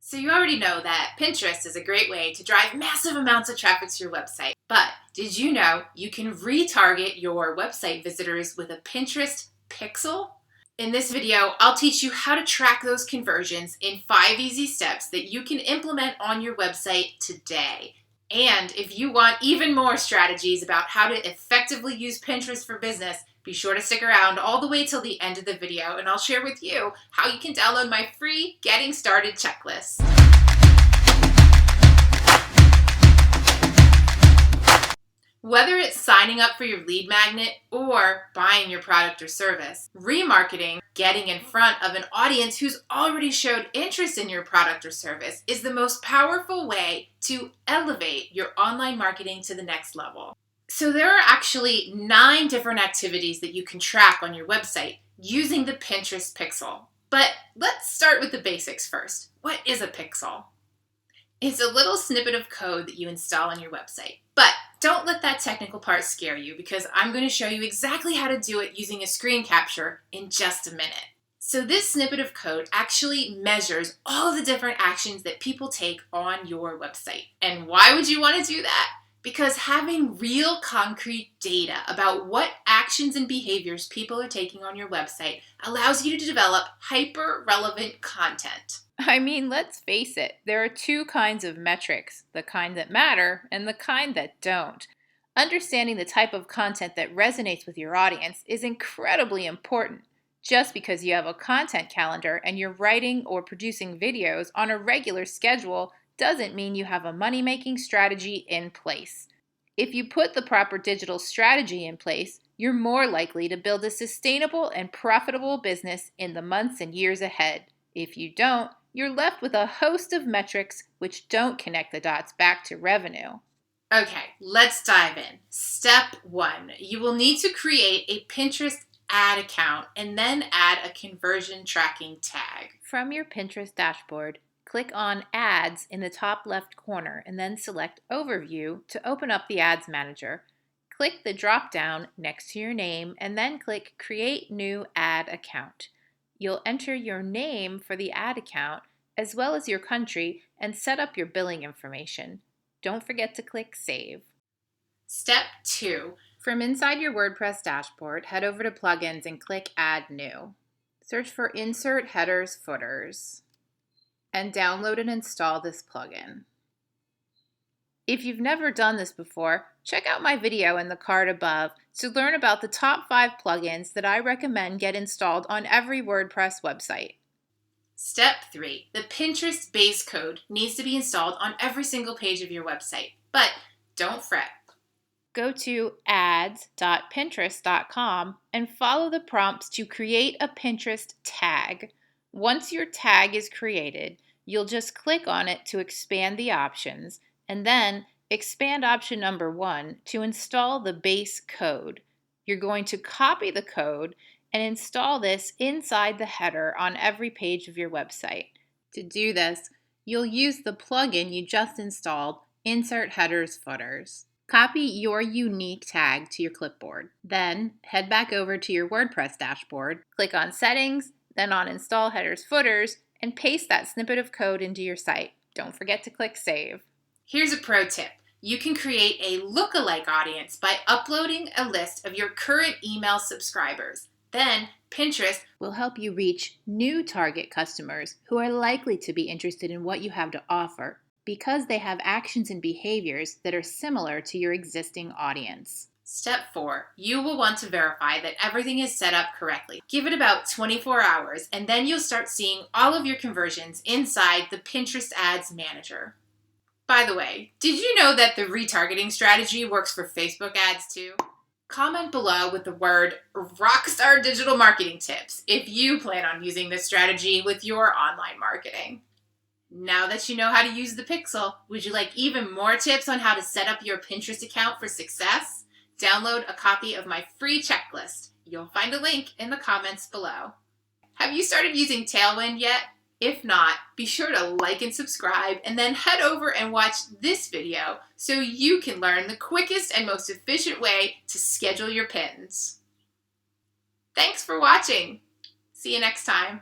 So you already know that Pinterest is a great way to drive massive amounts of traffic to your website. But did you know you can retarget your website visitors with a Pinterest pixel? In this video, I'll teach you how to track those conversions in 5 easy steps that you can implement on your website today. And if you want even more strategies about how to effectively use Pinterest for business, be sure to stick around all the way till the end of the video, and I'll share with you how you can download my free Getting Started checklist. Whether it's signing up for your lead magnet or buying your product or service, remarketing, getting in front of an audience who's already showed interest in your product or service, is the most powerful way to elevate your online marketing to the next level. So there are actually 9 different activities that you can track on your website using the Pinterest pixel. But let's start with the basics first. What is a pixel? It's a little snippet of code that you install on your website. But don't let that technical part scare you, because I'm going to show you exactly how to do it using a screen capture in just a minute. So this snippet of code actually measures all of the different actions that people take on your website. And why would you want to do that? Because having real concrete data about what actions and behaviors people are taking on your website allows you to develop hyper-relevant content. I mean, let's face it, there are 2 kinds of metrics, the kind that matter and the kind that don't. Understanding the type of content that resonates with your audience is incredibly important. Just because you have a content calendar and you're writing or producing videos on a regular schedule doesn't mean you have a money-making strategy in place. If you put the proper digital strategy in place, you're more likely to build a sustainable and profitable business in the months and years ahead. If you don't, you're left with a host of metrics which don't connect the dots back to revenue. Okay, let's dive in. Step 1, you will need to create a Pinterest ad account and then add a conversion tracking tag. From your Pinterest dashboard, click on Ads in the top left corner and then select Overview to open up the Ads Manager. Click the drop-down next to your name and then click Create New Ad Account. You'll enter your name for the ad account as well as your country and set up your billing information. Don't forget to click Save. Step 2. From inside your WordPress dashboard, head over to Plugins and click Add New. Search for Insert Headers Footers and download and install this plugin. If you've never done this before, check out my video in the card above to learn about the top 5 plugins that I recommend get installed on every WordPress website. Step 3. The Pinterest base code needs to be installed on every single page of your website. But don't fret. Go to ads.pinterest.com and follow the prompts to create a Pinterest tag. Once your tag is created, you'll just click on it to expand the options, and then expand option number 1 to install the base code. You're going to copy the code and install this inside the header on every page of your website. To do this, you'll use the plugin you just installed, Insert Headers Footers. Copy your unique tag to your clipboard. Then head back over to your WordPress dashboard, click on Settings, then on Install Headers Footers, and paste that snippet of code into your site. Don't forget to click Save. Here's a pro tip. You can create a lookalike audience by uploading a list of your current email subscribers. Then Pinterest will help you reach new target customers who are likely to be interested in what you have to offer because they have actions and behaviors that are similar to your existing audience. Step 4. You will want to verify that everything is set up correctly. Give it about 24 hours, and then you'll start seeing all of your conversions inside the Pinterest Ads Manager. By the way, did you know that the retargeting strategy works for Facebook ads too? Comment below with the word Rockstar Digital Marketing Tips if you plan on using this strategy with your online marketing. Now that you know how to use the pixel, would you like even more tips on how to set up your Pinterest account for success? Download a copy of my free checklist. You'll find a link in the comments below. Have you started using Tailwind yet? If not, be sure to like and subscribe, and then head over and watch this video so you can learn the quickest and most efficient way to schedule your pins. Thanks for watching. See you next time.